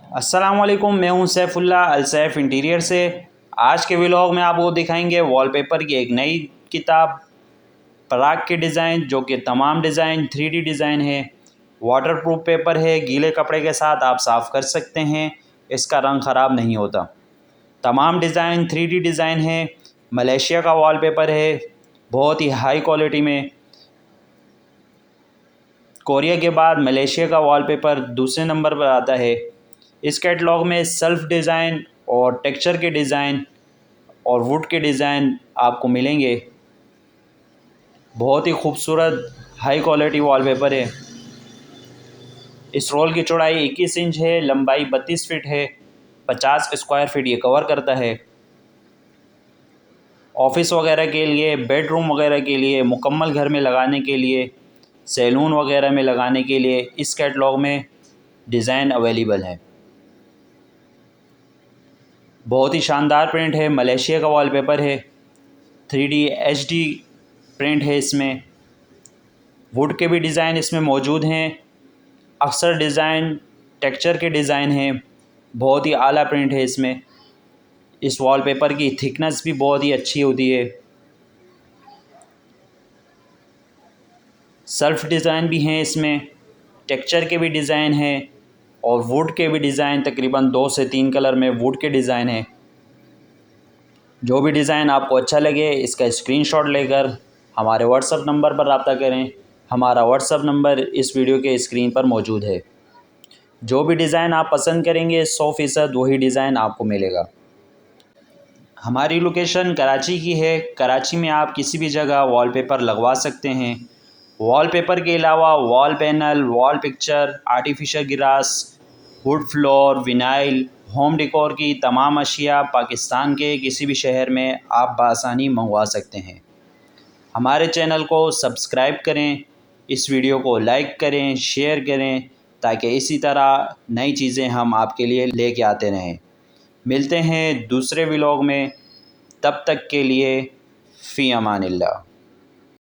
अस्सलाम वालेकुम, मैं हूं सैफुल्ला अलसैफ इंटीरियर से। आज के व्लॉग में आपको दिखाएंगे वॉलपेपर की एक नई किताब पराग के डिज़ाइन, जो कि तमाम डिज़ाइन 3D डिज़ाइन है। वाटरप्रूफ पेपर है, गीले कपड़े के साथ आप साफ़ कर सकते हैं, इसका रंग ख़राब नहीं होता। तमाम डिज़ाइन 3D डिज़ाइन है। मलेशिया का वॉलपेपर है, बहुत ही हाई क्वालिटी में। कोरिया के बाद मलेशिया का वॉलपेपर दूसरे नंबर पर आता है। इस कैटलॉग में सेल्फ डिज़ाइन और टेक्सचर के डिज़ाइन और वुड के डिज़ाइन आपको मिलेंगे। बहुत ही खूबसूरत हाई क्वालिटी वॉलपेपर है। इस रोल की चौड़ाई 21 इंच है, लंबाई 32 फीट है। 50 स्क्वायर फीट ये कवर करता है। ऑफिस वगैरह के लिए, बेडरूम वगैरह के लिए, मुकम्मल घर में लगाने के लिए, सैलून वगैरह में लगाने के लिए इस कैटलॉग में डिज़ाइन अवेलेबल है। बहुत ही शानदार प्रिंट है। मलेशिया का वॉलपेपर है। 3D HD प्रिंट है इसमें। वुड के भी डिज़ाइन इसमें मौजूद हैं। अक्सर डिज़ाइन टेक्सचर के डिज़ाइन हैं। बहुत ही आला प्रिंट है इसमें। इस वॉलपेपर की थिकनेस भी बहुत ही अच्छी होती है। सेल्फ डिज़ाइन भी हैं इसमें, टेक्सचर के भी डिज़ाइन हैं और वुड के भी डिज़ाइन तकरीबन 2 से 3 कलर में वुड के डिज़ाइन हैं। जो भी डिज़ाइन आपको अच्छा लगे इसका स्क्रीनशॉट लेकर हमारे व्हाट्सएप नंबर पर रब्ता करें। हमारा व्हाट्सएप नंबर इस वीडियो के स्क्रीन पर मौजूद है। जो भी डिज़ाइन आप पसंद करेंगे 100% वही डिज़ाइन आपको मिलेगा। हमारी लोकेशन कराची की है। कराची में आप किसी भी जगह वॉलपेपर लगवा सकते हैं। वॉलपेपर के अलावा wall panel, wall picture, artificial grass, would floor, vinyl, home decor की तमाम अशिया पाकिस्तान के किसी भी शहर में आप बआसानी मंगवा सकते हैं। हमारे चैनल को सब्सक्राइब करें, इस वीडियो को लाइक करें, शेयर करें, ताकि इसी तरह नई चीज़ें हम आपके लिए लेके आते रहें। मिलते हैं दूसरे व्लॉग में, तब तक के लिए फ़ी अमानिल्लाह।